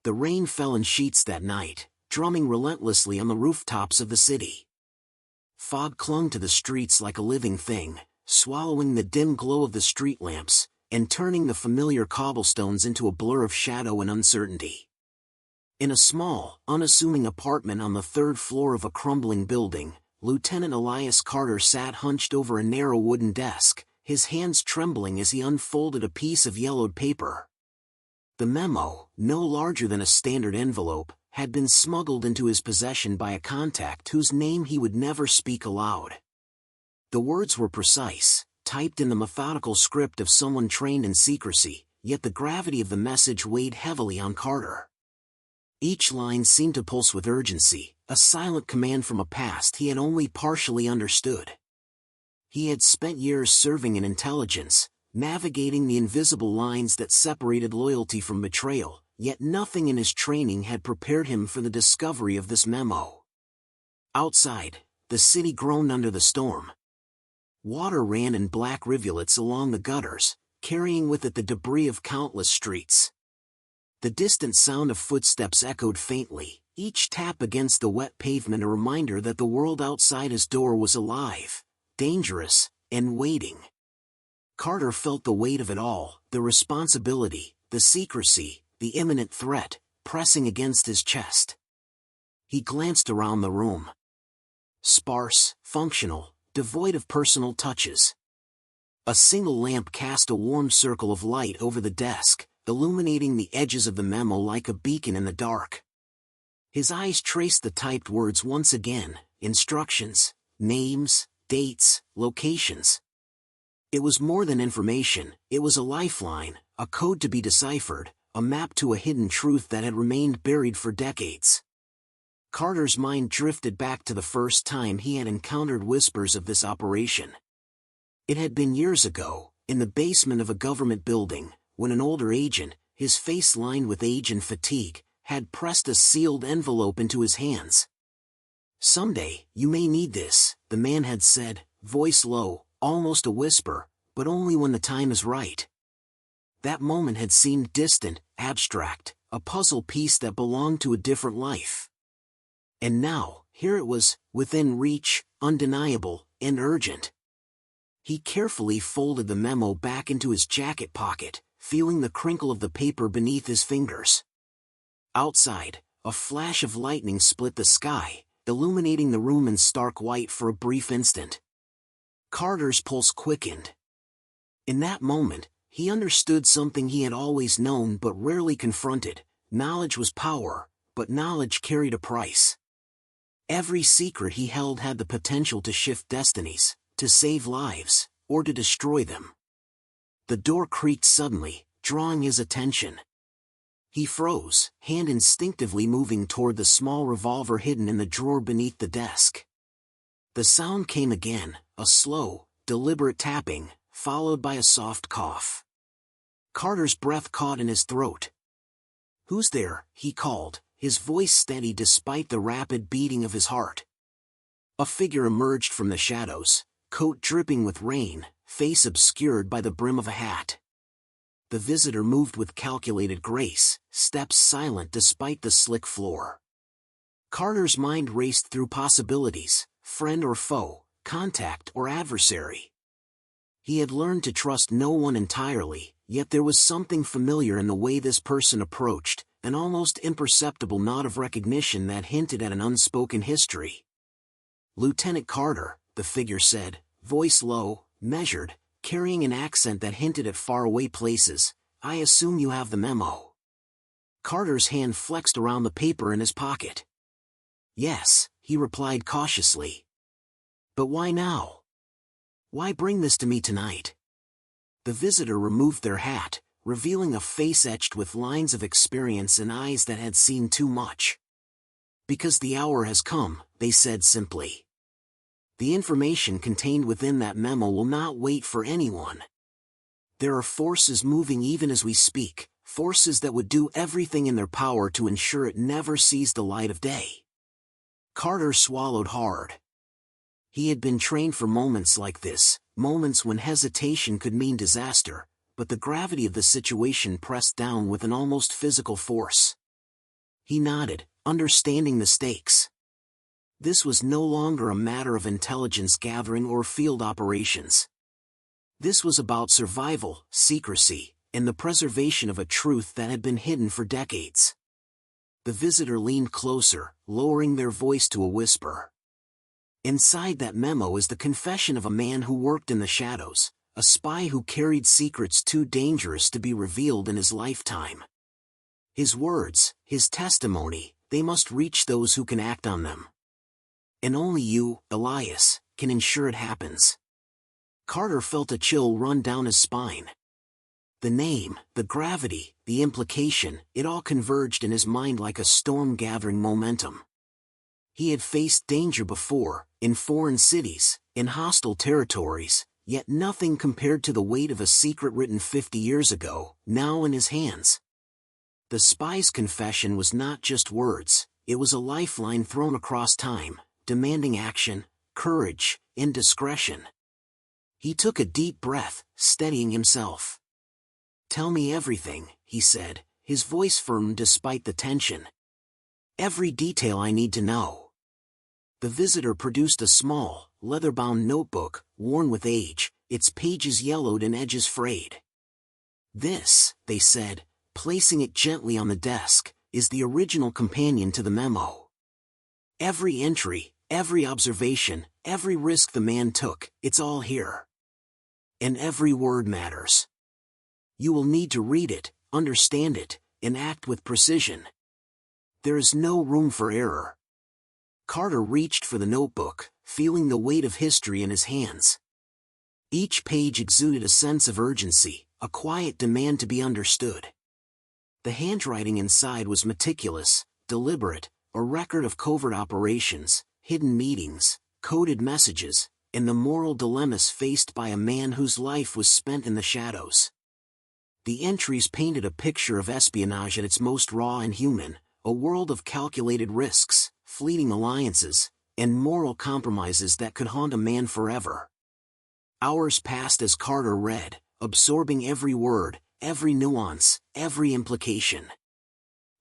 The rain fell in sheets that night, drumming relentlessly on the rooftops of the city. Fog clung to the streets like a living thing, swallowing the dim glow of the street lamps, and turning the familiar cobblestones into a blur of shadow and uncertainty. In a small, unassuming apartment on the third floor of a crumbling building, Lieutenant Elias Carter sat hunched over a narrow wooden desk, his hands trembling as he unfolded a piece of yellowed paper. The memo, no larger than a standard envelope, had been smuggled into his possession by a contact whose name he would never speak aloud. The words were precise, typed in the methodical script of someone trained in secrecy, yet the gravity of the message weighed heavily on Carter. Each line seemed to pulse with urgency, a silent command from a past he had only partially understood. He had spent years serving in intelligence, navigating the invisible lines that separated loyalty from betrayal, yet nothing in his training had prepared him for the discovery of this memo. Outside, the city groaned under the storm. Water ran in black rivulets along the gutters, carrying with it the debris of countless streets. The distant sound of footsteps echoed faintly, each tap against the wet pavement a reminder that the world outside his door was alive, dangerous, and waiting. Carter felt the weight of it all, the responsibility, the secrecy, the imminent threat, pressing against his chest. He glanced around the room. Sparse, functional, devoid of personal touches. A single lamp cast a warm circle of light over the desk, illuminating the edges of the memo like a beacon in the dark. His eyes traced the typed words once again, instructions, names, dates, locations. It was more than information, it was a lifeline, a code to be deciphered, a map to a hidden truth that had remained buried for decades. Carter's mind drifted back to the first time he had encountered whispers of this operation. It had been years ago, in the basement of a government building, when an older agent, his face lined with age and fatigue, had pressed a sealed envelope into his hands. "Someday, you may need this," the man had said, voice low, almost a whisper, but only when the time is right. That moment had seemed distant, abstract, a puzzle piece that belonged to a different life. And now, here it was, within reach, undeniable, and urgent. He carefully folded the memo back into his jacket pocket, feeling the crinkle of the paper beneath his fingers. Outside, a flash of lightning split the sky, illuminating the room in stark white for a brief instant. Carter's pulse quickened. In that moment, he understood something he had always known but rarely confronted: knowledge was power, but knowledge carried a price. Every secret he held had the potential to shift destinies, to save lives, or to destroy them. The door creaked suddenly, drawing his attention. He froze, hand instinctively moving toward the small revolver hidden in the drawer beneath the desk. The sound came again, a slow, deliberate tapping, followed by a soft cough. Carter's breath caught in his throat. "Who's there?" he called, his voice steady despite the rapid beating of his heart. A figure emerged from the shadows, coat dripping with rain, face obscured by the brim of a hat. The visitor moved with calculated grace, steps silent despite the slick floor. Carter's mind raced through possibilities: friend or foe, contact or adversary. He had learned to trust no one entirely, yet there was something familiar in the way this person approached, an almost imperceptible nod of recognition that hinted at an unspoken history. "Lieutenant Carter," the figure said, voice low, measured, carrying an accent that hinted at faraway places. "I assume you have the memo." Carter's hand flexed around the paper in his pocket. "Yes," he replied cautiously. "But why now? Why bring this to me tonight?" The visitor removed their hat, revealing a face etched with lines of experience and eyes that had seen too much. "Because the hour has come," they said simply. "The information contained within that memo will not wait for anyone. There are forces moving even as we speak, forces that would do everything in their power to ensure it never sees the light of day." Carter swallowed hard. He had been trained for moments like this, moments when hesitation could mean disaster, but the gravity of the situation pressed down with an almost physical force. He nodded, understanding the stakes. This was no longer a matter of intelligence gathering or field operations. This was about survival, secrecy, and the preservation of a truth that had been hidden for decades. The visitor leaned closer, lowering their voice to a whisper. Inside that memo is the confession of a man who worked in the shadows, a spy who carried secrets too dangerous to be revealed in his lifetime. His words, his testimony, they must reach those who can act on them. And only you, Elias, can ensure it happens. Carter felt a chill run down his spine. The name, the gravity, the implication, it all converged in his mind like a storm gathering momentum. He had faced danger before, in foreign cities, in hostile territories, yet nothing compared to the weight of a secret written 50 years ago, now in his hands. The spy's confession was not just words, it was a lifeline thrown across time, demanding action, courage, and discretion. He took a deep breath, steadying himself. "Tell me everything," he said, his voice firm despite the tension. "Every detail I need to know." The visitor produced a small, leather-bound notebook, worn with age, its pages yellowed and edges frayed. "This," they said, placing it gently on the desk, "is the original companion to the memo. Every entry, every observation, every risk the man took, it's all here. And every word matters. You will need to read it, understand it, and act with precision. There is no room for error." Carter reached for the notebook, feeling the weight of history in his hands. Each page exuded a sense of urgency, a quiet demand to be understood. The handwriting inside was meticulous, deliberate, a record of covert operations, hidden meetings, coded messages, and the moral dilemmas faced by a man whose life was spent in the shadows. The entries painted a picture of espionage at its most raw and human, a world of calculated risks, fleeting alliances, and moral compromises that could haunt a man forever. Hours passed as Carter read, absorbing every word, every nuance, every implication.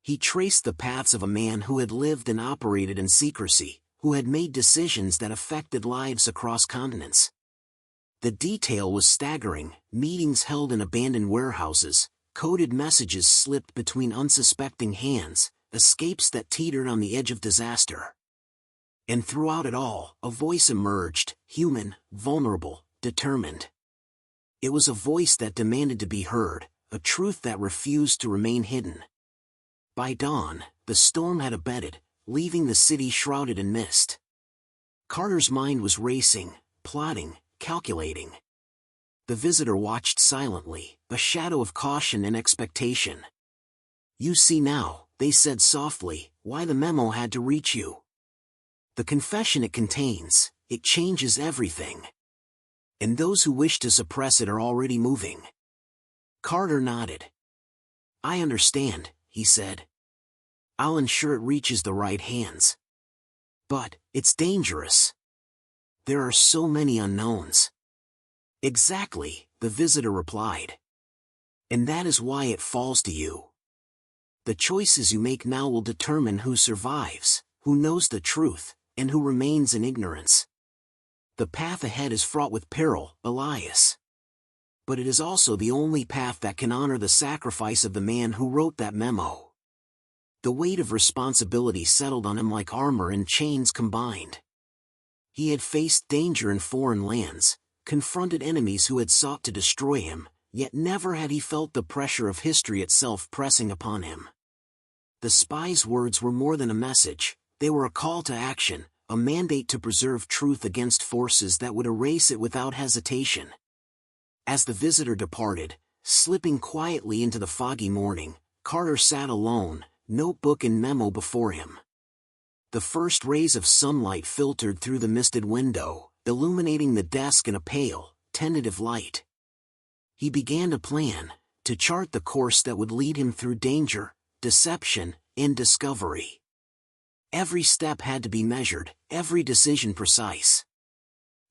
He traced the paths of a man who had lived and operated in secrecy, who had made decisions that affected lives across continents. The detail was staggering: meetings held in abandoned warehouses, coded messages slipped between unsuspecting hands, escapes that teetered on the edge of disaster. And throughout it all, a voice emerged, human, vulnerable, determined. It was a voice that demanded to be heard, a truth that refused to remain hidden. By dawn, the storm had abated, leaving the city shrouded in mist. Carter's mind was racing, plotting, calculating. The visitor watched silently, a shadow of caution and expectation. "You see now," they said softly, "why the memo had to reach you. The confession it contains, it changes everything. And those who wish to suppress it are already moving." Carter nodded. "I understand," he said. "I'll ensure it reaches the right hands. But, it's dangerous. There are so many unknowns." "Exactly," the visitor replied. "And that is why it falls to you. The choices you make now will determine who survives, who knows the truth, and who remains in ignorance. The path ahead is fraught with peril, Elias. But it is also the only path that can honor the sacrifice of the man who wrote that memo." The weight of responsibility settled on him like armor and chains combined. He had faced danger in foreign lands, confronted enemies who had sought to destroy him, yet never had he felt the pressure of history itself pressing upon him. The spy's words were more than a message, they were a call to action, a mandate to preserve truth against forces that would erase it without hesitation. As the visitor departed, slipping quietly into the foggy morning, Carter sat alone, notebook and memo before him. The first rays of sunlight filtered through the misted window, illuminating the desk in a pale, tentative light. He began to plan, to chart the course that would lead him through danger, deception, and discovery. Every step had to be measured, every decision precise.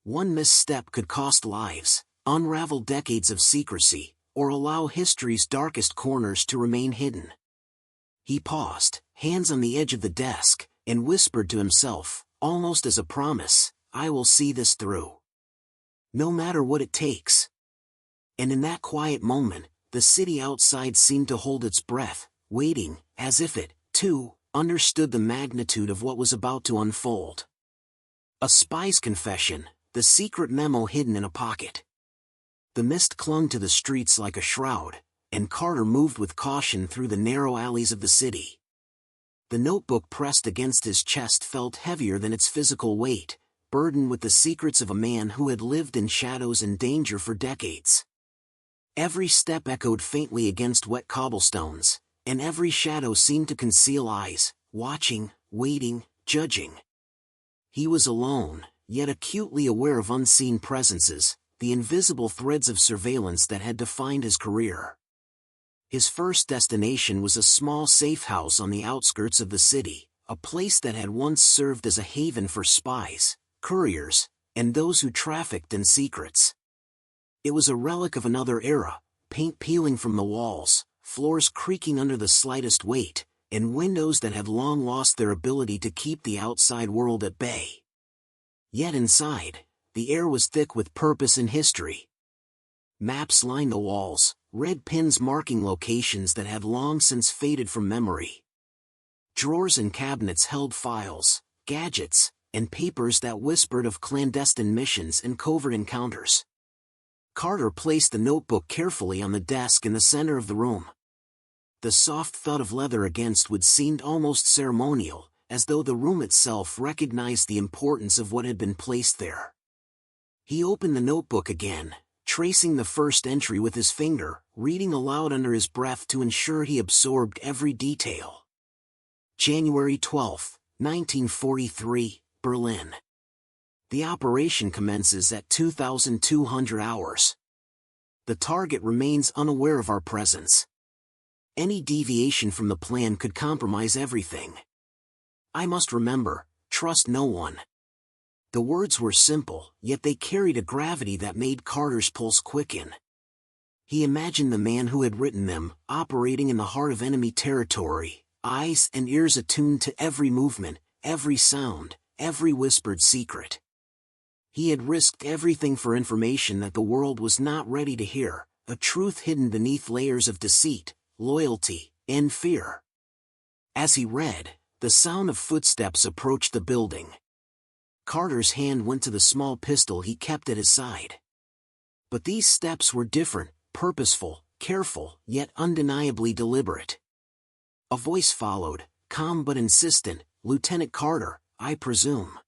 One misstep could cost lives, unravel decades of secrecy, or allow history's darkest corners to remain hidden. He paused, hands on the edge of the desk, and whispered to himself, almost as a promise, "I will see this through. No matter what it takes." And in that quiet moment, the city outside seemed to hold its breath, waiting, as if it, too, understood the magnitude of what was about to unfold. A spy's confession, the secret memo hidden in a pocket. The mist clung to the streets like a shroud, and Carter moved with caution through the narrow alleys of the city. The notebook pressed against his chest felt heavier than its physical weight, burdened with the secrets of a man who had lived in shadows and danger for decades. Every step echoed faintly against wet cobblestones, and every shadow seemed to conceal eyes, watching, waiting, judging. He was alone, yet acutely aware of unseen presences, the invisible threads of surveillance that had defined his career. His first destination was a small safe house on the outskirts of the city, a place that had once served as a haven for spies, couriers, and those who trafficked in secrets. It was a relic of another era, paint peeling from the walls, floors creaking under the slightest weight, and windows that had long lost their ability to keep the outside world at bay. Yet inside, the air was thick with purpose and history. Maps lined the walls, red pins marking locations that had long since faded from memory. Drawers and cabinets held files, gadgets, and papers that whispered of clandestine missions and covert encounters. Carter placed the notebook carefully on the desk in the center of the room. The soft thud of leather against wood seemed almost ceremonial, as though the room itself recognized the importance of what had been placed there. He opened the notebook again, tracing the first entry with his finger, reading aloud under his breath to ensure he absorbed every detail. January 12, 1943, Berlin. The operation commences at 2,200 hours. The target remains unaware of our presence. Any deviation from the plan could compromise everything. I must remember, trust no one. The words were simple, yet they carried a gravity that made Carter's pulse quicken. He imagined the man who had written them, operating in the heart of enemy territory, eyes and ears attuned to every movement, every sound, every whispered secret. He had risked everything for information that the world was not ready to hear, a truth hidden beneath layers of deceit, loyalty, and fear. As he read, the sound of footsteps approached the building. Carter's hand went to the small pistol he kept at his side. But these steps were different, purposeful, careful, yet undeniably deliberate. A voice followed, calm but insistent, "Lieutenant Carter, I presume."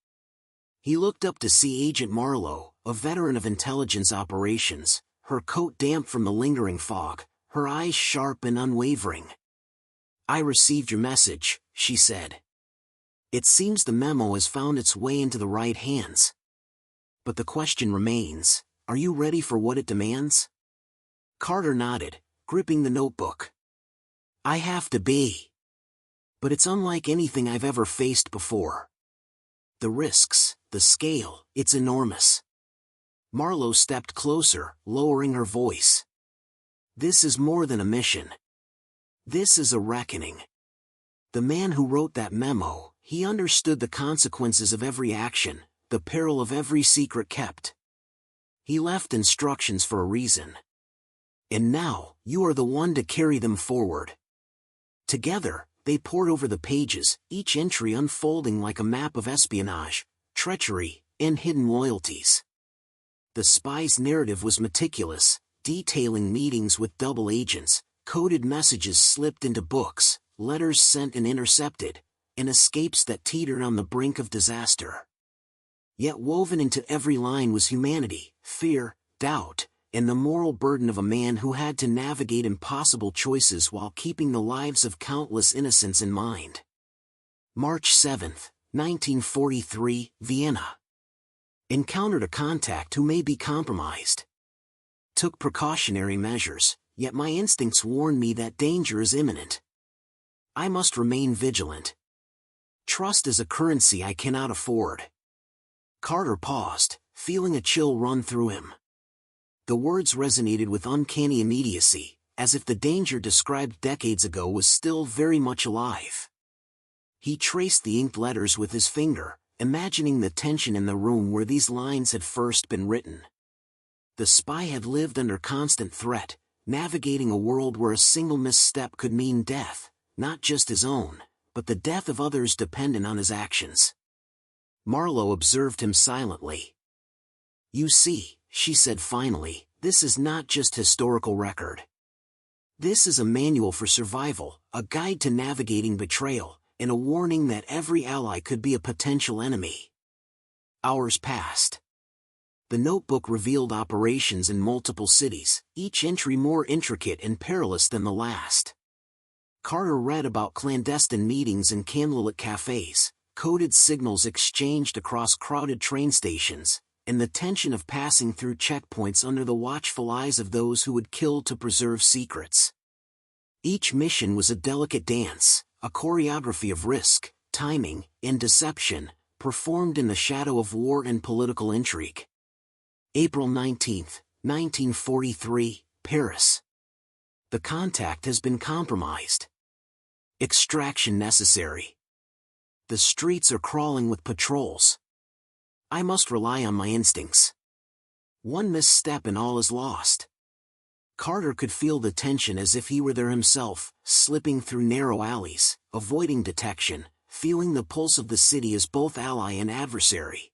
He looked up to see Agent Marlowe, a veteran of intelligence operations, her coat damp from the lingering fog, her eyes sharp and unwavering. "I received your message," she said. "It seems the memo has found its way into the right hands. But the question remains, are you ready for what it demands?" Carter nodded, gripping the notebook. "I have to be. But it's unlike anything I've ever faced before. The risks, the scale, it's enormous." Marlowe stepped closer, lowering her voice. "This is more than a mission. This is a reckoning. The man who wrote that memo, he understood the consequences of every action, the peril of every secret kept. He left instructions for a reason. And now, you are the one to carry them forward." Together, they pored over the pages, each entry unfolding like a map of espionage, treachery, and hidden loyalties. The spy's narrative was meticulous, detailing meetings with double agents, coded messages slipped into books, letters sent and intercepted, and escapes that teetered on the brink of disaster. Yet woven into every line was humanity, fear, doubt, and the moral burden of a man who had to navigate impossible choices while keeping the lives of countless innocents in mind. March 7, 1943, Vienna. Encountered a contact who may be compromised. Took precautionary measures, yet my instincts warn me that danger is imminent. I must remain vigilant. Trust is a currency I cannot afford. Carter paused, feeling a chill run through him. The words resonated with uncanny immediacy, as if the danger described decades ago was still very much alive. He traced the inked letters with his finger, imagining the tension in the room where these lines had first been written. The spy had lived under constant threat, navigating a world where a single misstep could mean death, not just his own, but the death of others dependent on his actions. Marlowe observed him silently. "You see," she said finally, "this is not just historical record. This is a manual for survival, a guide to navigating betrayal, and a warning that every ally could be a potential enemy." Hours passed. The notebook revealed operations in multiple cities, each entry more intricate and perilous than the last. Carter read about clandestine meetings in candlelit cafes, coded signals exchanged across crowded train stations, and the tension of passing through checkpoints under the watchful eyes of those who would kill to preserve secrets. Each mission was a delicate dance, a choreography of risk, timing, and deception, performed in the shadow of war and political intrigue. April 19, 1943, Paris. The contact has been compromised. Extraction necessary. The streets are crawling with patrols. I must rely on my instincts. One misstep and all is lost. Carter could feel the tension as if he were there himself, slipping through narrow alleys, avoiding detection, feeling the pulse of the city as both ally and adversary.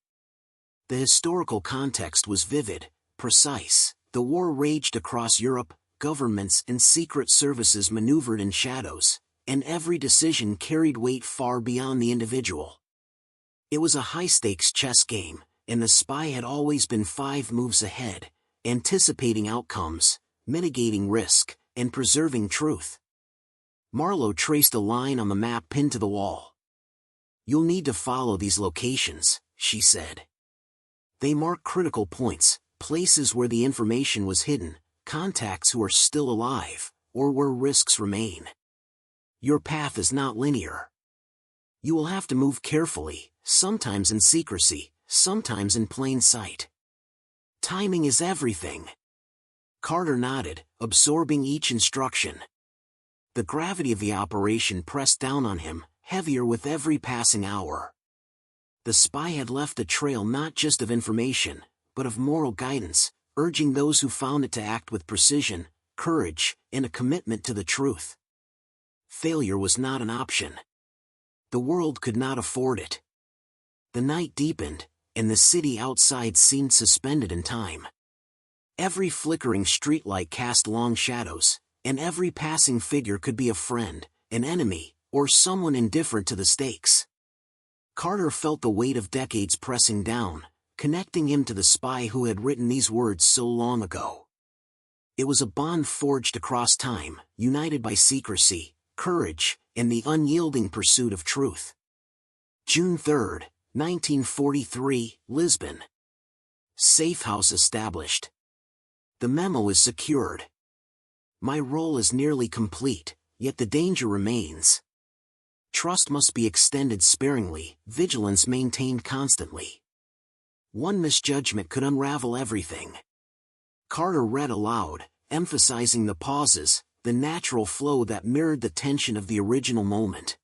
The historical context was vivid, precise. The war raged across Europe, governments and secret services maneuvered in shadows, and every decision carried weight far beyond the individual. It was a high-stakes chess game, and the spy had always been 5 moves ahead, anticipating outcomes, mitigating risk, and preserving truth. Marlowe traced a line on the map pinned to the wall. "You'll need to follow these locations," she said. "They mark critical points, places where the information was hidden, contacts who are still alive, or where risks remain. Your path is not linear. You will have to move carefully, sometimes in secrecy, sometimes in plain sight. Timing is everything." Carter nodded, absorbing each instruction. The gravity of the operation pressed down on him, heavier with every passing hour. The spy had left a trail not just of information, but of moral guidance, urging those who found it to act with precision, courage, and a commitment to the truth. Failure was not an option. The world could not afford it. The night deepened, and the city outside seemed suspended in time. Every flickering streetlight cast long shadows, and every passing figure could be a friend, an enemy, or someone indifferent to the stakes. Carter felt the weight of decades pressing down, connecting him to the spy who had written these words so long ago. It was a bond forged across time, united by secrecy, courage, and the unyielding pursuit of truth. June 3, 1943, Lisbon. Safe house established. The memo is secured. My role is nearly complete, yet the danger remains. Trust must be extended sparingly, vigilance maintained constantly. One misjudgment could unravel everything. Carter read aloud, emphasizing the pauses, the natural flow that mirrored the tension of the original moment.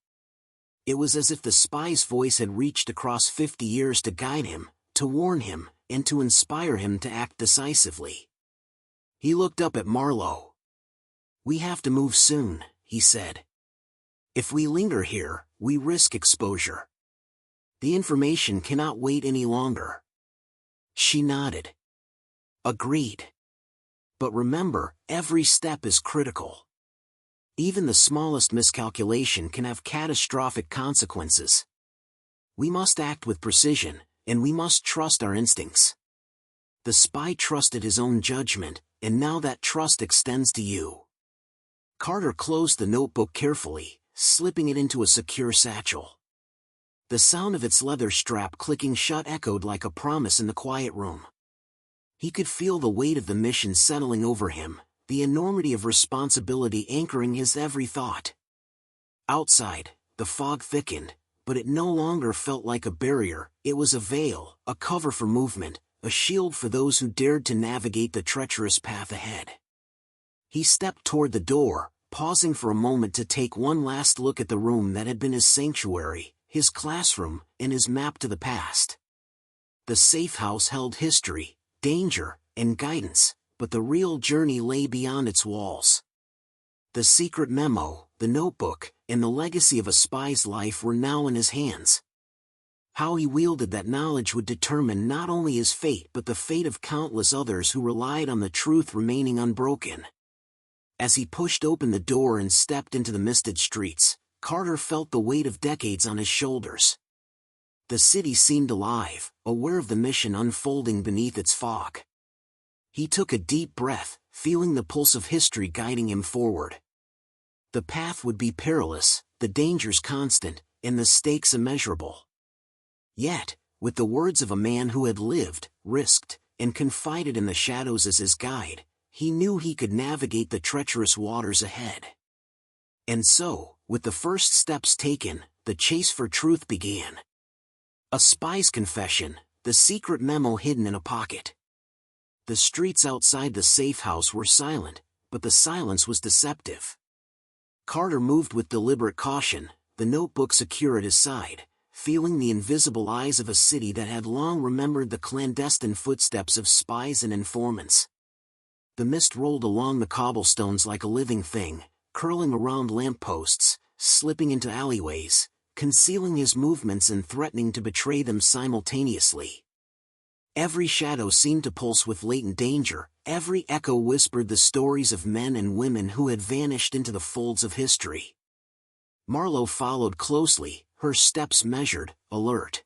It was as if the spy's voice had reached across 50 years to guide him, to warn him, and to inspire him to act decisively. He looked up at Marlowe. "We have to move soon," he said. "If we linger here, we risk exposure. The information cannot wait any longer." She nodded. "Agreed. But remember, every step is critical. Even the smallest miscalculation can have catastrophic consequences. We must act with precision, and we must trust our instincts." The spy trusted his own judgment, and now that trust extends to you. Carter closed the notebook carefully, slipping it into a secure satchel. The sound of its leather strap clicking shut echoed like a promise in the quiet room. He could feel the weight of the mission settling over him, the enormity of responsibility anchoring his every thought. Outside, the fog thickened, but it no longer felt like a barrier. It was a veil, a cover for movement, a shield for those who dared to navigate the treacherous path ahead. He stepped toward the door, pausing for a moment to take one last look at the room that had been his sanctuary, his classroom, and his map to the past. The safe house held history, danger, and guidance, but the real journey lay beyond its walls. The secret memo, the notebook, and the legacy of a spy's life were now in his hands. How he wielded that knowledge would determine not only his fate but the fate of countless others who relied on the truth remaining unbroken. As he pushed open the door and stepped into the misted streets, Carter felt the weight of decades on his shoulders. The city seemed alive, aware of the mission unfolding beneath its fog. He took a deep breath, feeling the pulse of history guiding him forward. The path would be perilous, the dangers constant, and the stakes immeasurable. Yet, with the words of a man who had lived, risked, and confided in the shadows as his guide, he knew he could navigate the treacherous waters ahead. And so, with the first steps taken, the chase for truth began. A spy's confession, the secret memo hidden in a pocket. The streets outside the safe house were silent, but the silence was deceptive. Carter moved with deliberate caution, the notebook secure at his side, feeling the invisible eyes of a city that had long remembered the clandestine footsteps of spies and informants. The mist rolled along the cobblestones like a living thing, curling around lampposts, slipping into alleyways, concealing his movements and threatening to betray them simultaneously. Every shadow seemed to pulse with latent danger, every echo whispered the stories of men and women who had vanished into the folds of history. Marlowe followed closely, her steps measured, alert.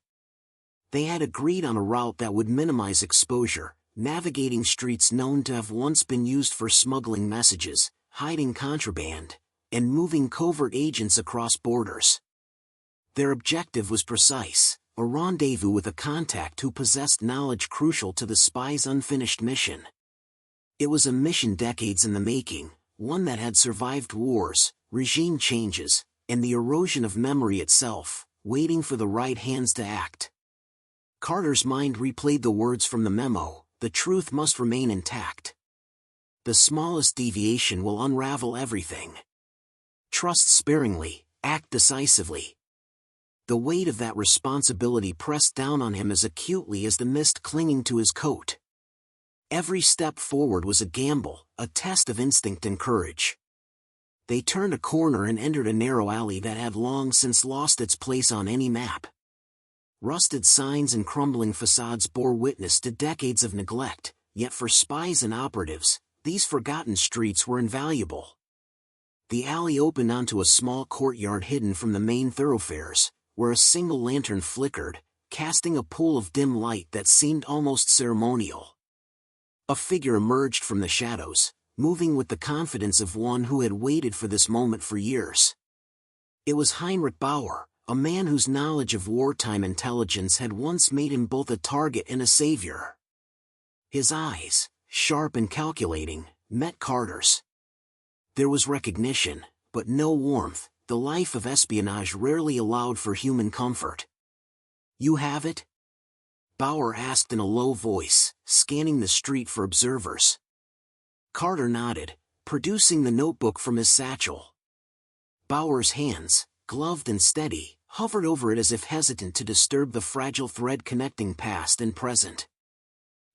They had agreed on a route that would minimize exposure, navigating streets known to have once been used for smuggling messages, hiding contraband, and moving covert agents across borders. Their objective was precise, a rendezvous with a contact who possessed knowledge crucial to the spy's unfinished mission. It was a mission decades in the making, one that had survived wars, regime changes, and the erosion of memory itself, waiting for the right hands to act. Carter's mind replayed the words from the memo, the truth must remain intact. The smallest deviation will unravel everything. Trust sparingly, act decisively. The weight of that responsibility pressed down on him as acutely as the mist clinging to his coat. Every step forward was a gamble, a test of instinct and courage. They turned a corner and entered a narrow alley that had long since lost its place on any map. Rusted signs and crumbling facades bore witness to decades of neglect, yet for spies and operatives, these forgotten streets were invaluable. The alley opened onto a small courtyard hidden from the main thoroughfares, where a single lantern flickered, casting a pool of dim light that seemed almost ceremonial. A figure emerged from the shadows, moving with the confidence of one who had waited for this moment for years. It was Heinrich Bauer, a man whose knowledge of wartime intelligence had once made him both a target and a savior. His eyes, sharp and calculating, met Carter's. There was recognition, but no warmth. The life of espionage rarely allowed for human comfort. "You have it?" Bauer asked in a low voice, scanning the street for observers. Carter nodded, producing the notebook from his satchel. Bauer's hands, gloved and steady, hovered over it as if hesitant to disturb the fragile thread connecting past and present.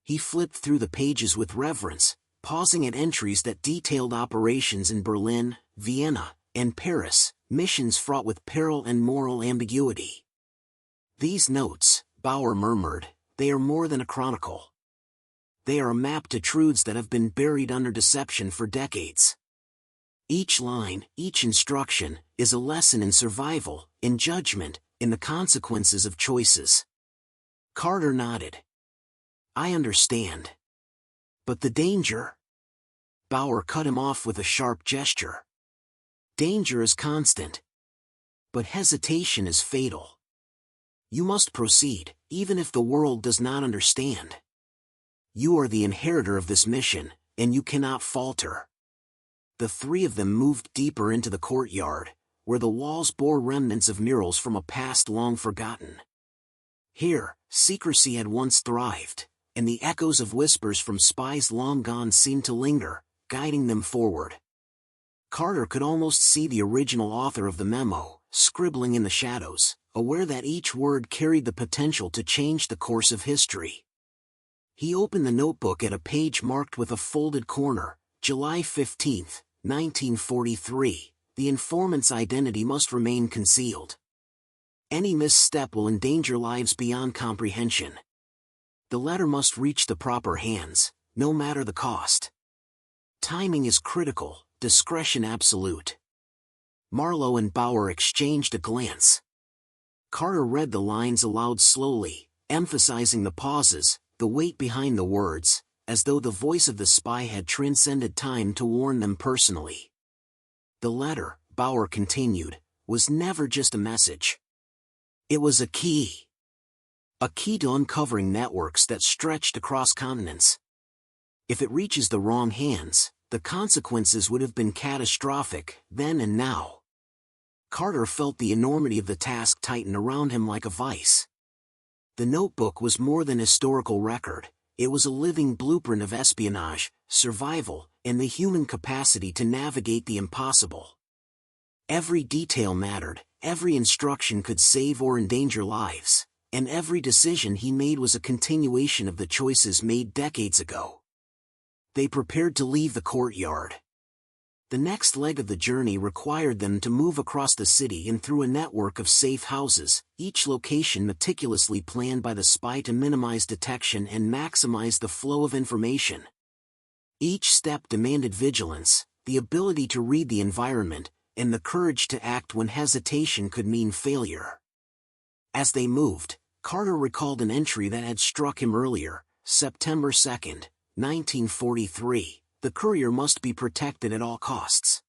He flipped through the pages with reverence, pausing at entries that detailed operations in Berlin, Vienna, and Paris, missions fraught with peril and moral ambiguity. "These notes," Bauer murmured, "they are more than a chronicle. They are a map to truths that have been buried under deception for decades. Each line, each instruction, is a lesson in survival, in judgment, in the consequences of choices." Carter nodded. "I understand. But the danger?" Bauer cut him off with a sharp gesture. "Danger is constant. But hesitation is fatal. You must proceed, even if the world does not understand. You are the inheritor of this mission, and you cannot falter." The three of them moved deeper into the courtyard, where the walls bore remnants of murals from a past long forgotten. Here, secrecy had once thrived, and the echoes of whispers from spies long gone seemed to linger, guiding them forward. Carter could almost see the original author of the memo, scribbling in the shadows, aware that each word carried the potential to change the course of history. He opened the notebook at a page marked with a folded corner, July 15, 1943. The informant's identity must remain concealed. Any misstep will endanger lives beyond comprehension. The letter must reach the proper hands, no matter the cost. Timing is critical, discretion absolute. Marlowe and Bauer exchanged a glance. Carter read the lines aloud slowly, emphasizing the pauses, the weight behind the words, as though the voice of the spy had transcended time to warn them personally. The letter, Bauer continued, was never just a message. It was a key. A key to uncovering networks that stretched across continents. If it reaches the wrong hands, the consequences would have been catastrophic, then and now. Carter felt the enormity of the task tighten around him like a vice. The notebook was more than historical record, it was a living blueprint of espionage, survival, and the human capacity to navigate the impossible. Every detail mattered, every instruction could save or endanger lives, and every decision he made was a continuation of the choices made decades ago. They prepared to leave the courtyard. The next leg of the journey required them to move across the city and through a network of safe houses, each location meticulously planned by the spy to minimize detection and maximize the flow of information. Each step demanded vigilance, the ability to read the environment, and the courage to act when hesitation could mean failure. As they moved, Carter recalled an entry that had struck him earlier, September 2, 1943. The courier must be protected at all costs.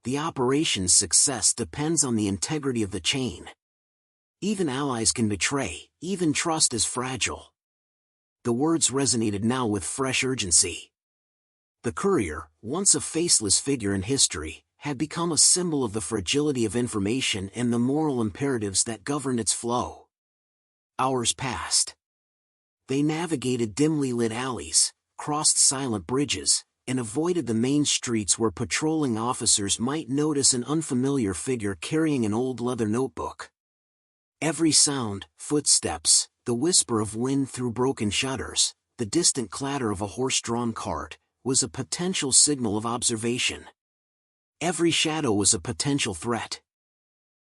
The operation's success depends on the integrity of the chain. Even allies can betray, even trust is fragile. The words resonated now with fresh urgency. The courier, once a faceless figure in history, had become a symbol of the fragility of information and the moral imperatives that governed its flow. Hours passed. They navigated dimly lit alleys, crossed silent bridges, and avoided the main streets where patrolling officers might notice an unfamiliar figure carrying an old leather notebook. Every sound, footsteps, the whisper of wind through broken shutters, the distant clatter of a horse-drawn cart, was a potential signal of observation. Every shadow was a potential threat.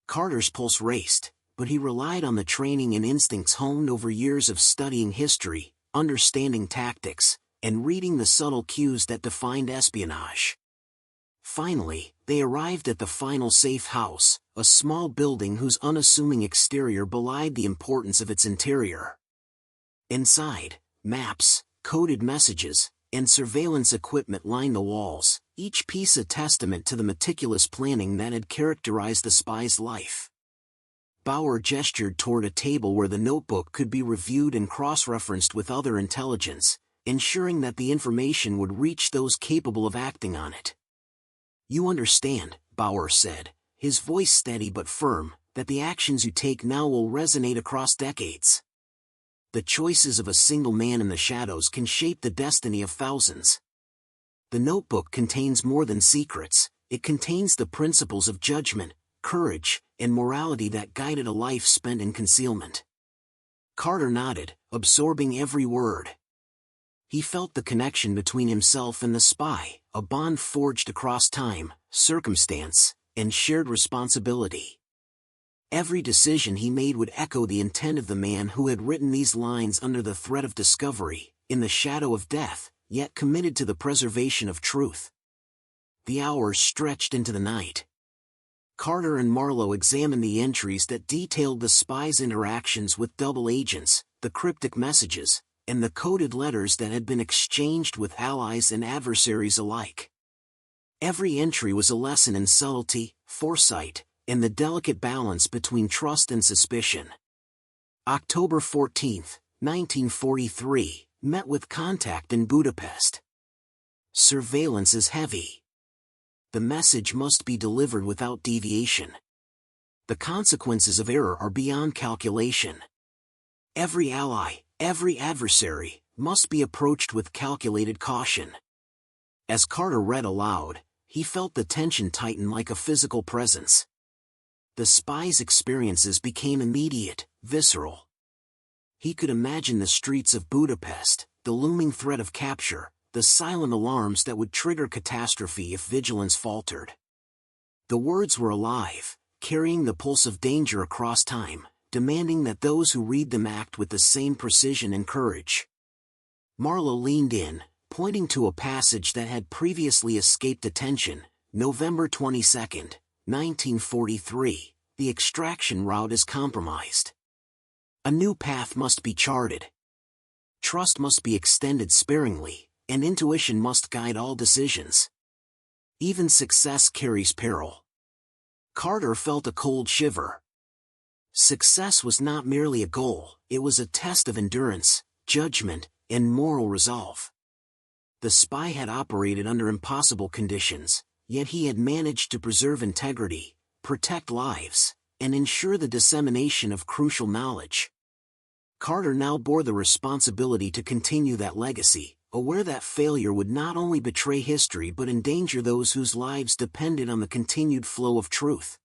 Carter's pulse raced, but he relied on the training and instincts honed over years of studying history, understanding tactics, and reading the subtle cues that defined espionage. Finally, they arrived at the final safe house, a small building whose unassuming exterior belied the importance of its interior. Inside, maps, coded messages, and surveillance equipment lined the walls, each piece a testament to the meticulous planning that had characterized the spy's life. Bauer gestured toward a table where the notebook could be reviewed and cross-referenced with other intelligence, ensuring that the information would reach those capable of acting on it. "You understand," Bauer said, his voice steady but firm, "that the actions you take now will resonate across decades. The choices of a single man in the shadows can shape the destiny of thousands. The notebook contains more than secrets, it contains the principles of judgment, courage, and morality that guided a life spent in concealment." Carter nodded, absorbing every word. He felt the connection between himself and the spy, a bond forged across time, circumstance, and shared responsibility. Every decision he made would echo the intent of the man who had written these lines under the threat of discovery, in the shadow of death, yet committed to the preservation of truth. The hours stretched into the night. Carter and Marlowe examined the entries that detailed the spy's interactions with double agents, the cryptic messages, and the coded letters that had been exchanged with allies and adversaries alike. Every entry was a lesson in subtlety, foresight, and the delicate balance between trust and suspicion. October 14, 1943, met with contact in Budapest. Surveillance is heavy. The message must be delivered without deviation. The consequences of error are beyond calculation. Every ally, every adversary, must be approached with calculated caution. As Carter read aloud, he felt the tension tighten like a physical presence. The spy's experiences became immediate, visceral. He could imagine the streets of Budapest, the looming threat of capture, the silent alarms that would trigger catastrophe if vigilance faltered. The words were alive, carrying the pulse of danger across time, demanding that those who read them act with the same precision and courage. Marlowe leaned in, pointing to a passage that had previously escaped attention. November 22, 1943, the extraction route is compromised. A new path must be charted. Trust must be extended sparingly, and intuition must guide all decisions. Even success carries peril. Carter felt a cold shiver. Success was not merely a goal, it was a test of endurance, judgment, and moral resolve. The spy had operated under impossible conditions, yet he had managed to preserve integrity, protect lives, and ensure the dissemination of crucial knowledge. Carter now bore the responsibility to continue that legacy, aware that failure would not only betray history but endanger those whose lives depended on the continued flow of truth.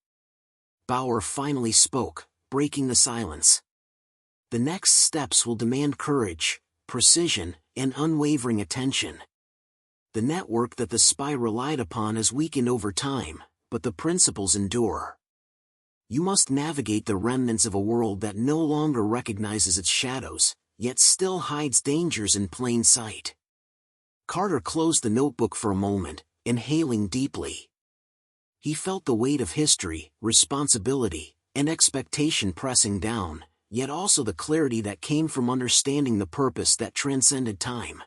Bauer finally spoke, breaking the silence. The next steps will demand courage, precision, and unwavering attention. The network that the spy relied upon has weakened over time, but the principles endure. You must navigate the remnants of a world that no longer recognizes its shadows, yet still hides dangers in plain sight. Carter closed the notebook for a moment, inhaling deeply. He felt the weight of history, responsibility, and expectation pressing down, yet also the clarity that came from understanding the purpose that transcended time.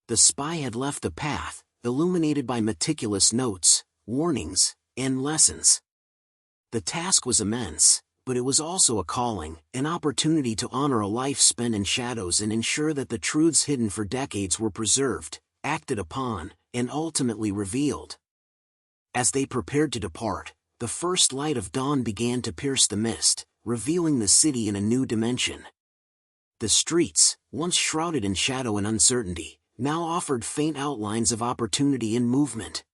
The spy had left a path, illuminated by meticulous notes, warnings, and lessons. The task was immense, but it was also a calling, an opportunity to honor a life spent in shadows and ensure that the truths hidden for decades were preserved, acted upon, and ultimately revealed. As they prepared to depart, the first light of dawn began to pierce the mist, revealing the city in a new dimension. The streets, once shrouded in shadow and uncertainty, now offered faint outlines of opportunity and movement.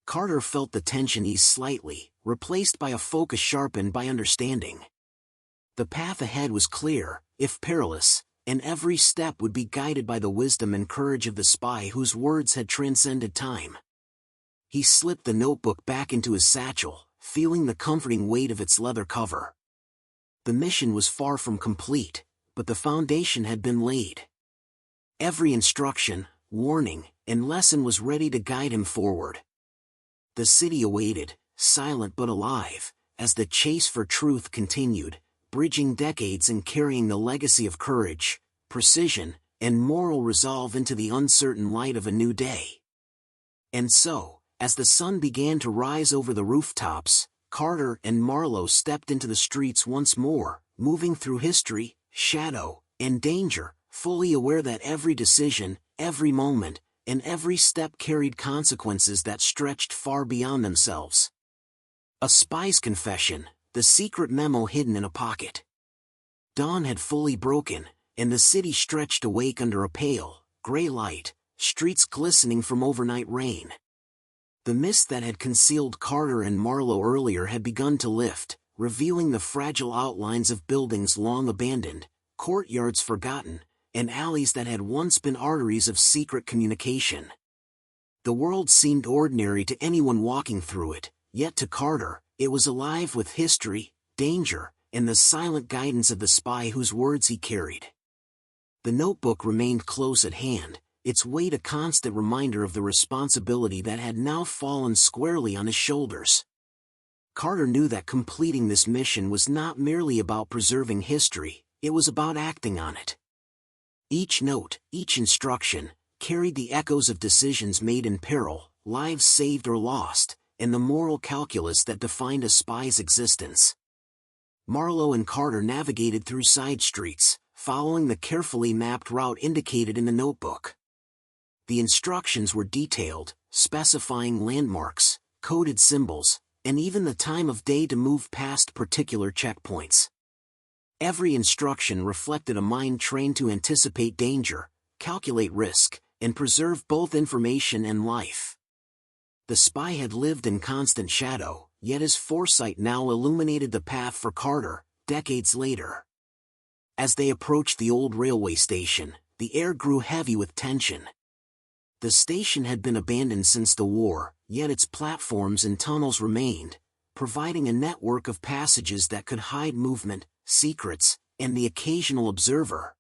Carter felt the tension ease slightly, replaced by a focus sharpened by understanding. The path ahead was clear, if perilous, and every step would be guided by the wisdom and courage of the spy whose words had transcended time. He slipped the notebook back into his satchel, feeling the comforting weight of its leather cover. The mission was far from complete, but the foundation had been laid. Every instruction, warning, and lesson was ready to guide him forward. The city awaited, silent but alive, as the chase for truth continued, bridging decades and carrying the legacy of courage, precision, and moral resolve into the uncertain light of a new day. And so, as the sun began to rise over the rooftops, Carter and Marlowe stepped into the streets once more, moving through history, shadow, and danger, fully aware that every decision, every moment, and every step carried consequences that stretched far beyond themselves. A spy's confession, the secret memo hidden in a pocket. Dawn had fully broken, and the city stretched awake under a pale, gray light, streets glistening from overnight rain. The mist that had concealed Carter and Marlowe earlier had begun to lift, revealing the fragile outlines of buildings long abandoned, courtyards forgotten, and alleys that had once been arteries of secret communication. The world seemed ordinary to anyone walking through it, yet to Carter, it was alive with history, danger, and the silent guidance of the spy whose words he carried. The notebook remained close at hand, its weight a constant reminder of the responsibility that had now fallen squarely on his shoulders. Carter knew that completing this mission was not merely about preserving history, it was about acting on it. Each note, each instruction, carried the echoes of decisions made in peril, lives saved or lost, and the moral calculus that defined a spy's existence. Marlowe and Carter navigated through side streets, following the carefully mapped route indicated in the notebook. The instructions were detailed, specifying landmarks, coded symbols, and even the time of day to move past particular checkpoints. Every instruction reflected a mind trained to anticipate danger, calculate risk, and preserve both information and life. The spy had lived in constant shadow, yet his foresight now illuminated the path for Carter, decades later. As they approached the old railway station, the air grew heavy with tension. The station had been abandoned since the war, yet its platforms and tunnels remained, providing a network of passages that could hide movement, secrets, and the occasional observer.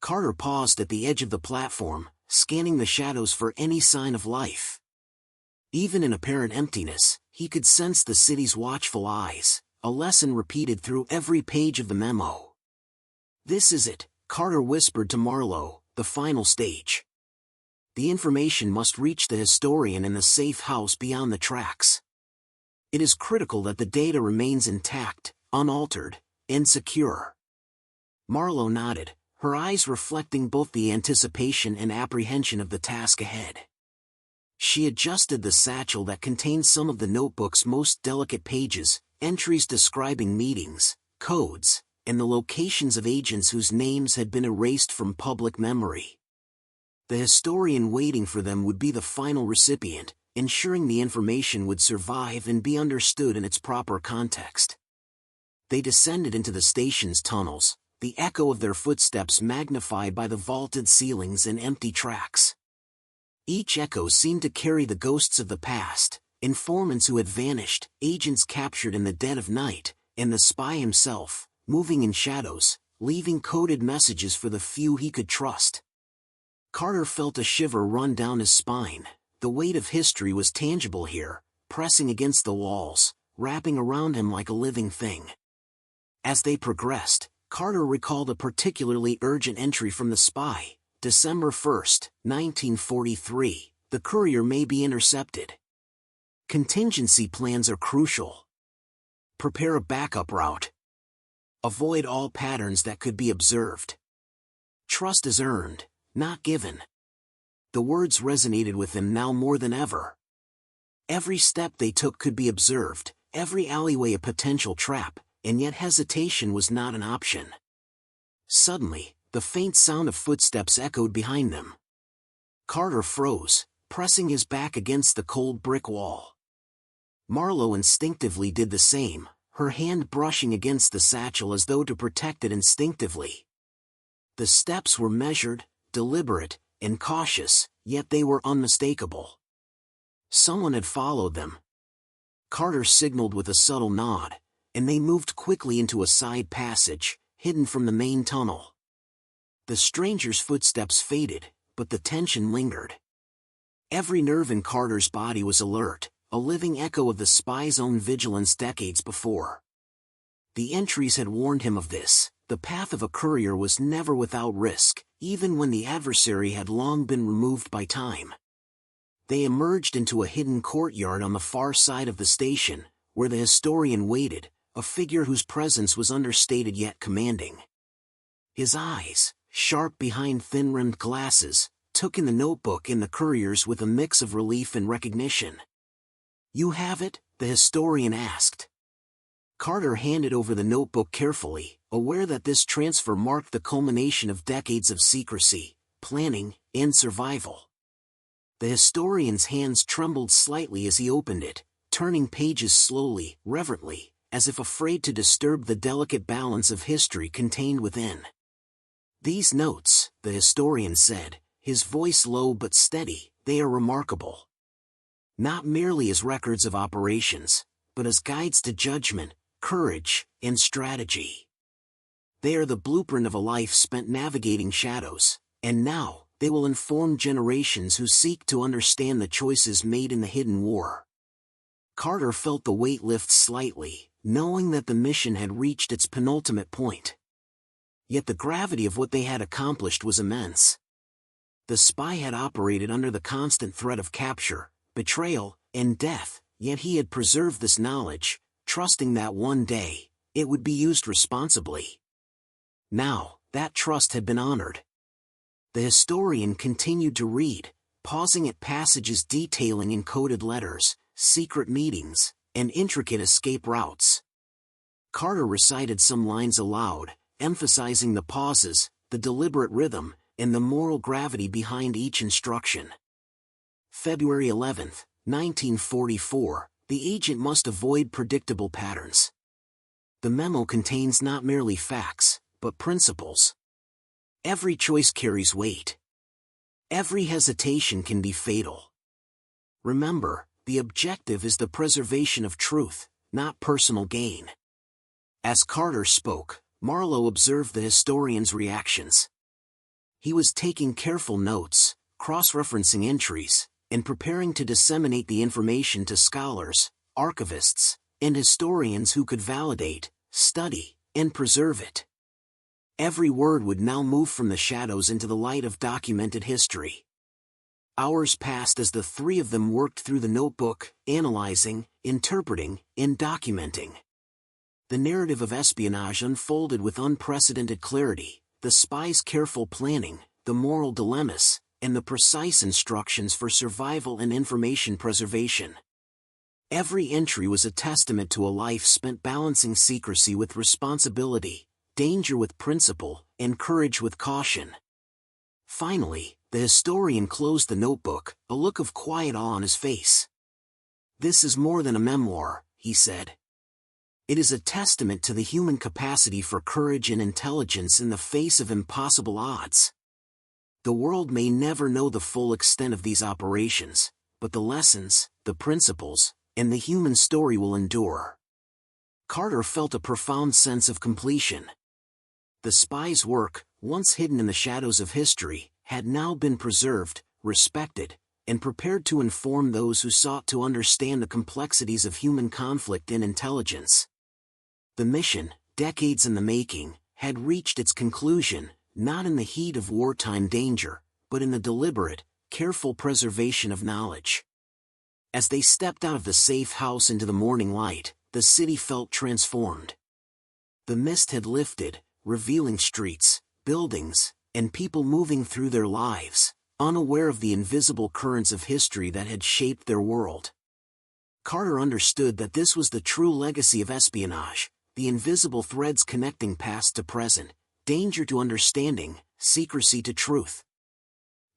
Carter paused at the edge of the platform, scanning the shadows for any sign of life. Even in apparent emptiness, he could sense the city's watchful eyes, a lesson repeated through every page of the memo. "This is it," Carter whispered to Marlowe, "the final stage. The information must reach the historian in the safe house beyond the tracks. It is critical that the data remains intact, unaltered, and secure." Marlowe nodded, her eyes reflecting both the anticipation and apprehension of the task ahead. She adjusted the satchel that contained some of the notebook's most delicate pages, entries describing meetings, codes, and the locations of agents whose names had been erased from public memory. The historian waiting for them would be the final recipient, ensuring the information would survive and be understood in its proper context. They descended into the station's tunnels, the echo of their footsteps magnified by the vaulted ceilings and empty tracks. Each echo seemed to carry the ghosts of the past, informants who had vanished, agents captured in the dead of night, and the spy himself, moving in shadows, leaving coded messages for the few he could trust. Carter felt a shiver run down his spine. The weight of history was tangible here, pressing against the walls, wrapping around him like a living thing. As they progressed, Carter recalled a particularly urgent entry from the spy. December 1, 1943, the courier may be intercepted. Contingency plans are crucial. Prepare a backup route. Avoid all patterns that could be observed. Trust is earned, not given. The words resonated with him now more than ever. Every step they took could be observed, every alleyway a potential trap, and yet hesitation was not an option. Suddenly, the faint sound of footsteps echoed behind them. Carter froze, pressing his back against the cold brick wall. Marlowe instinctively did the same, her hand brushing against the satchel as though to protect it instinctively. The steps were measured, deliberate, and cautious, yet they were unmistakable. Someone had followed them. Carter signaled with a subtle nod, and they moved quickly into a side passage, hidden from the main tunnel. The stranger's footsteps faded, but the tension lingered. Every nerve in Carter's body was alert, a living echo of the spy's own vigilance decades before. The entries had warned him of this. The path of a courier was never without risk, even when the adversary had long been removed by time. They emerged into a hidden courtyard on the far side of the station, where the historian waited, a figure whose presence was understated yet commanding. His eyes, sharp behind thin-rimmed glasses, took in the notebook and the couriers with a mix of relief and recognition. "You have it?" the historian asked. Carter handed over the notebook carefully, aware that this transfer marked the culmination of decades of secrecy, planning, and survival. The historian's hands trembled slightly as he opened it, turning pages slowly, reverently, as if afraid to disturb the delicate balance of history contained within. "These notes," the historian said, his voice low but steady, "they are remarkable. Not merely as records of operations, but as guides to judgment, courage, and strategy. They are the blueprint of a life spent navigating shadows, and now, they will inform generations who seek to understand the choices made in the hidden war." Carter felt the weight lift slightly, knowing that the mission had reached its penultimate point. Yet the gravity of what they had accomplished was immense. The spy had operated under the constant threat of capture, betrayal, and death, yet he had preserved this knowledge, trusting that one day, it would be used responsibly. Now, that trust had been honored. The historian continued to read, pausing at passages detailing encoded letters, secret meetings, and intricate escape routes. Carter recited some lines aloud, emphasizing the pauses, the deliberate rhythm, and the moral gravity behind each instruction. February 11, 1944, the agent must avoid predictable patterns. The memo contains not merely facts, but principles. Every choice carries weight. Every hesitation can be fatal. Remember, the objective is the preservation of truth, not personal gain. As Carter spoke, Marlowe observed the historian's reactions. He was taking careful notes, cross-referencing entries, and preparing to disseminate the information to scholars, archivists, and historians who could validate, study, and preserve it. Every word would now move from the shadows into the light of documented history. Hours passed as the three of them worked through the notebook, analyzing, interpreting, and documenting. The narrative of espionage unfolded with unprecedented clarity, the spy's careful planning, the moral dilemmas, and the precise instructions for survival and information preservation. Every entry was a testament to a life spent balancing secrecy with responsibility, danger with principle, and courage with caution. Finally, the historian closed the notebook, a look of quiet awe on his face. "This is more than a memoir," he said. "It is a testament to the human capacity for courage and intelligence in the face of impossible odds. The world may never know the full extent of these operations, but the lessons, the principles, and the human story will endure." Carter felt a profound sense of completion. The spy's work, once hidden in the shadows of history, had now been preserved, respected, and prepared to inform those who sought to understand the complexities of human conflict and intelligence. The mission, decades in the making, had reached its conclusion, not in the heat of wartime danger, but in the deliberate, careful preservation of knowledge. As they stepped out of the safe house into the morning light, the city felt transformed. The mist had lifted, revealing streets, buildings, and people moving through their lives, unaware of the invisible currents of history that had shaped their world. Carter understood that this was the true legacy of espionage, the invisible threads connecting past to present, danger to understanding, secrecy to truth.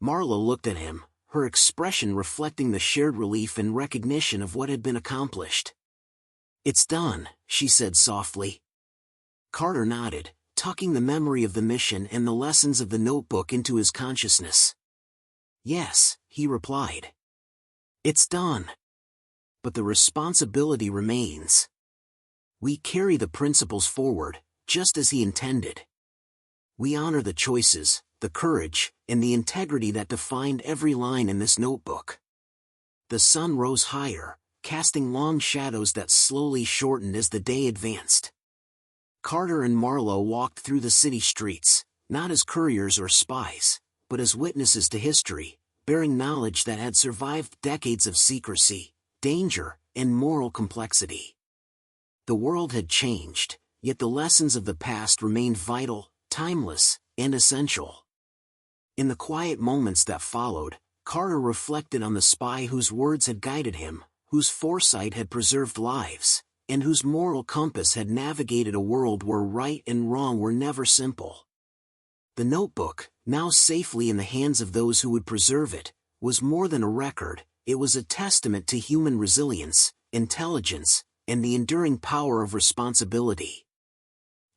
Marlowe looked at him, her expression reflecting the shared relief and recognition of what had been accomplished. "It's done," she said softly. Carter nodded, tucking the memory of the mission and the lessons of the notebook into his consciousness. "Yes," he replied. "It's done. But the responsibility remains. We carry the principles forward, just as he intended. We honor the choices, the courage, and the integrity that defined every line in this notebook." The sun rose higher, casting long shadows that slowly shortened as the day advanced. Carter and Marlowe walked through the city streets, not as couriers or spies, but as witnesses to history, bearing knowledge that had survived decades of secrecy, danger, and moral complexity. The world had changed, yet the lessons of the past remained vital, timeless, and essential. In the quiet moments that followed, Carter reflected on the spy whose words had guided him, whose foresight had preserved lives, and whose moral compass had navigated a world where right and wrong were never simple. The notebook, now safely in the hands of those who would preserve it, was more than a record, it was a testament to human resilience, intelligence, and the enduring power of responsibility.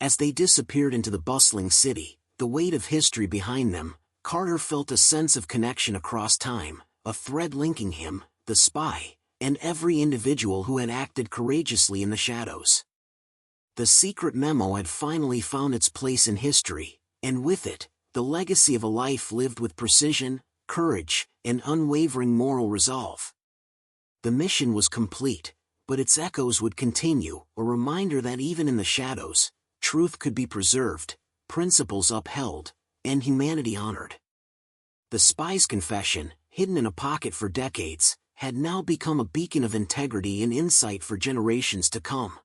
As they disappeared into the bustling city, the weight of history behind them, Carter felt a sense of connection across time, a thread linking him, the spy, and every individual who had acted courageously in the shadows. The secret memo had finally found its place in history, and with it, the legacy of a life lived with precision, courage, and unwavering moral resolve. The mission was complete, but its echoes would continue, a reminder that even in the shadows, truth could be preserved, principles upheld, and humanity honored. The spy's confession, hidden in a pocket for decades, had now become a beacon of integrity and insight for generations to come.